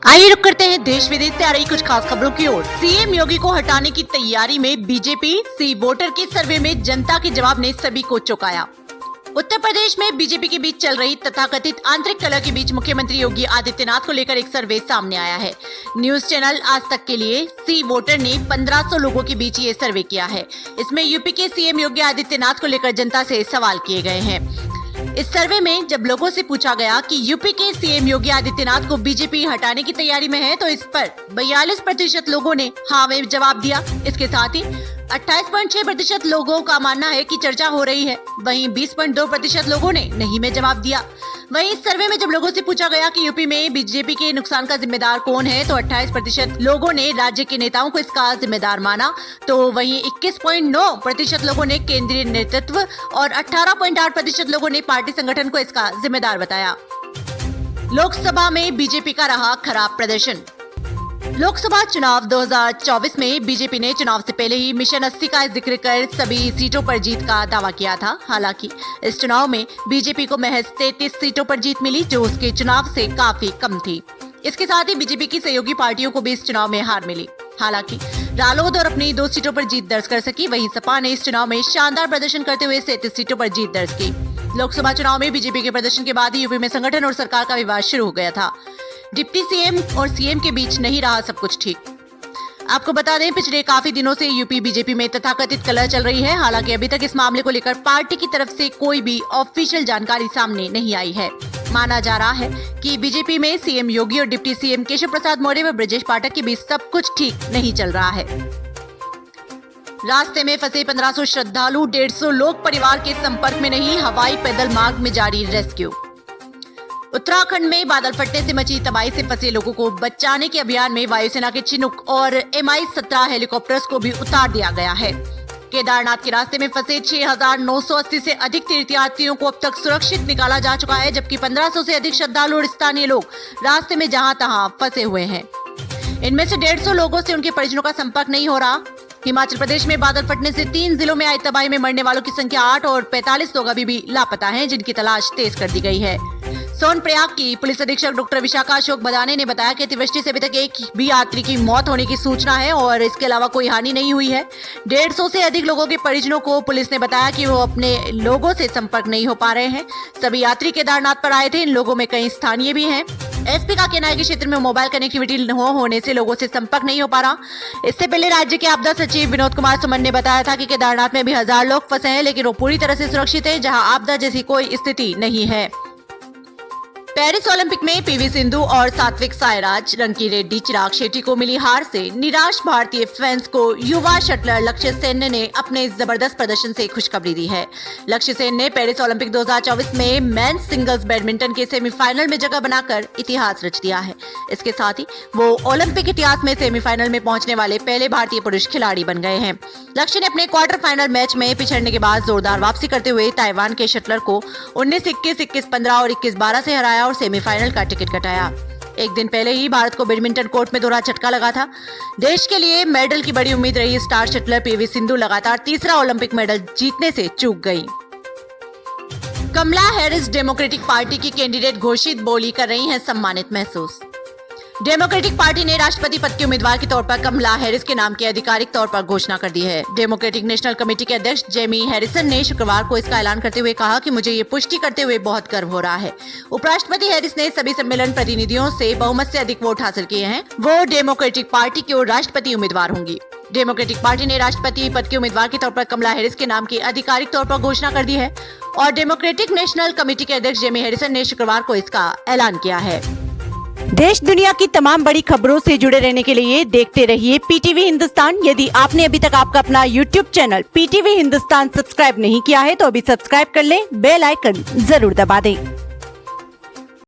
आइए रुक करते हैं देश विदेश से आ रही कुछ खास खबरों की ओर। सीएम योगी को हटाने की तैयारी में बीजेपी, सी वोटर के सर्वे में जनता के जवाब ने सभी को चौंकाया। उत्तर प्रदेश में बीजेपी के बीच चल रही तथाकथित आंतरिक कलह के बीच मुख्यमंत्री योगी आदित्यनाथ को लेकर एक सर्वे सामने आया है। न्यूज चैनल आज तक के लिए सी वोटर ने 1500 लोगों के बीच ये सर्वे किया है। इसमें यूपी के सीएम योगी आदित्यनाथ को लेकर जनता से सवाल किए गए हैं। इस सर्वे में जब लोगों से पूछा गया कि यूपी के सीएम योगी आदित्यनाथ को बीजेपी हटाने की तैयारी में है, तो इस पर 42% लोगों ने हाँ में जवाब दिया। इसके साथ ही 28.6% लोगों का मानना है कि चर्चा हो रही है। वहीं 20.2% लोगों ने नहीं में जवाब दिया। वहीं इस सर्वे में जब लोगों से पूछा गया कि यूपी में बीजेपी के नुकसान का जिम्मेदार कौन है, तो 28% लोगों ने राज्य के नेताओं को इसका जिम्मेदार माना। तो वहीं 21.9% लोगों ने केंद्रीय नेतृत्व और 18.8% लोगों ने पार्टी संगठन को इसका जिम्मेदार बताया। लोकसभा में बीजेपी का रहा खराब प्रदर्शन। लोकसभा चुनाव 2024 में बीजेपी ने चुनाव से पहले ही मिशन 80 का जिक्र कर सभी सीटों पर जीत का दावा किया था। हालांकि इस चुनाव में बीजेपी को महज 33 सीटों पर जीत मिली, जो उसके चुनाव से काफी कम थी। इसके साथ ही बीजेपी की सहयोगी पार्टियों को भी इस चुनाव में हार मिली। हालांकि रालोद और अपनी 2 सीटों पर जीत दर्ज कर सकी। वहीं सपा ने इस चुनाव में शानदार प्रदर्शन करते हुए 37 सीटों पर जीत दर्ज की। लोकसभा चुनाव में बीजेपी के प्रदर्शन के बाद ही यूपी में संगठन और सरकार का विवाद शुरू हो गया था। डिप्टी सीएम और सीएम के बीच नहीं रहा सब कुछ ठीक। आपको बता दें, पिछले काफी दिनों से यूपी बीजेपी में तथाकथित कलह चल रही है। हालांकि अभी तक इस मामले को लेकर पार्टी की तरफ से कोई भी ऑफिशियल जानकारी सामने नहीं आई है। माना जा रहा है कि बीजेपी में सीएम योगी और डिप्टी सीएम केशव प्रसाद मौर्य व ब्रजेश पाठक के बीच सब कुछ ठीक नहीं चल रहा है। रास्ते में फंसे 1500 श्रद्धालु, 150 लोग परिवार के संपर्क में नहीं, हवाई पैदल मार्ग में जारी रेस्क्यू। उत्तराखंड में बादल फटने से मची तबाही से फंसे लोगों को बचाने के अभियान में वायुसेना के चिनूक और Mi-17 हेलीकॉप्टर्स को भी उतार दिया गया है। केदारनाथ के रास्ते में फंसे 6980 से अधिक तीर्थयात्रियों को अब तक सुरक्षित निकाला जा चुका है, जबकि 1500 से अधिक श्रद्धालु और स्थानीय लोग रास्ते में जहां तहां फंसे हुए हैं। इनमें से 150 लोगों से उनके परिजनों का संपर्क नहीं हो रहा। हिमाचल प्रदेश में बादल फटने से 3 जिलों में आई तबाही में मरने वालों की संख्या 8 और 45 लोग अभी भी लापता हैं, जिनकी तलाश तेज कर दी गई है। सोनप्रयाग की पुलिस अधीक्षक डॉक्टर विशाखा अशोक बदाने ने बताया कि अतिवृष्टि से अभी तक एक भी यात्री की मौत होने की सूचना है और इसके अलावा कोई हानि नहीं हुई है। 150 से अधिक लोगों के परिजनों को पुलिस ने बताया कि वो अपने लोगों से संपर्क नहीं हो पा रहे हैं। सभी यात्री केदारनाथ पर आए थे। इन लोगों में कई स्थानीय भी हैं। एसपी का कहना है कि क्षेत्र में मोबाइल कनेक्टिविटी न होने से लोगों से संपर्क नहीं हो पा रहा। इससे पहले राज्य के आपदा सचिव विनोद कुमार सुमन ने बताया था कि केदारनाथ में भी 1000 लोग फंसे हैं, लेकिन वो पूरी तरह से सुरक्षित है, जहां आपदा जैसी कोई स्थिति नहीं है। पेरिस ओलंपिक में पीवी सिंधु और सात्विक साईराज, रंकी रेड्डी, चिराग शेट्टी को मिली हार से निराश भारतीय फैंस को युवा शटलर लक्ष्य सेन ने अपने जबरदस्त प्रदर्शन से खुशखबरी दी है। लक्ष्य सेन ने पेरिस ओलंपिक 2024 में मेंस सिंगल्स बैडमिंटन के सेमीफाइनल में जगह बनाकर इतिहास रच दिया है। इसके साथ ही वो ओलंपिक इतिहास में सेमीफाइनल में पहुंचने वाले पहले भारतीय पुरुष खिलाड़ी बन गए हैं। लक्ष्य ने अपने क्वार्टर फाइनल मैच में पिछड़ने के बाद जोरदार वापसी करते हुए ताइवान के शटलर को 19-21, 21-15 और 21-12 से हराया और सेमीफाइनल का टिकट कटाया। एक दिन पहले ही भारत को बैडमिंटन कोर्ट में दोहरा झटका लगा था। देश के लिए मेडल की बड़ी उम्मीद रही स्टार शटलर पीवी सिंधु लगातार तीसरा ओलंपिक मेडल जीतने से चूक गई। कमला हैरिस डेमोक्रेटिक पार्टी की कैंडिडेट घोषित, बोली कर रही हैं सम्मानित महसूस। डेमोक्रेटिक पार्टी ने राष्ट्रपति पद के उम्मीदवार के तौर पर कमला हैरिस के नाम की आधिकारिक तौर पर घोषणा कर दी है। डेमोक्रेटिक नेशनल कमेटी के अध्यक्ष जेमी हैरिसन ने शुक्रवार को इसका ऐलान करते हुए कहा कि मुझे ये पुष्टि करते हुए बहुत गर्व हो रहा है। उपराष्ट्रपति हैरिस ने सभी सम्मेलन प्रतिनिधियों से बहुमत से अधिक वोट हासिल किए हैं। वो डेमोक्रेटिक पार्टी की ओर राष्ट्रपति उम्मीदवार होंगी। डेमोक्रेटिक पार्टी ने राष्ट्रपति पद के उम्मीदवार के तौर पर कमला हैरिस के नाम की आधिकारिक तौर पर घोषणा कर दी है और डेमोक्रेटिक नेशनल कमेटी के अध्यक्ष जेमी हैरिसन ने शुक्रवार को इसका ऐलान किया है। देश दुनिया की तमाम बड़ी खबरों से जुड़े रहने के लिए देखते रहिए पीटीवी हिंदुस्तान। यदि आपने अभी तक आपका अपना YouTube channel PTV Hindustan subscribe नहीं किया है, तो अभी सब्सक्राइब कर लें, बेल आइकन जरूर दबा दें।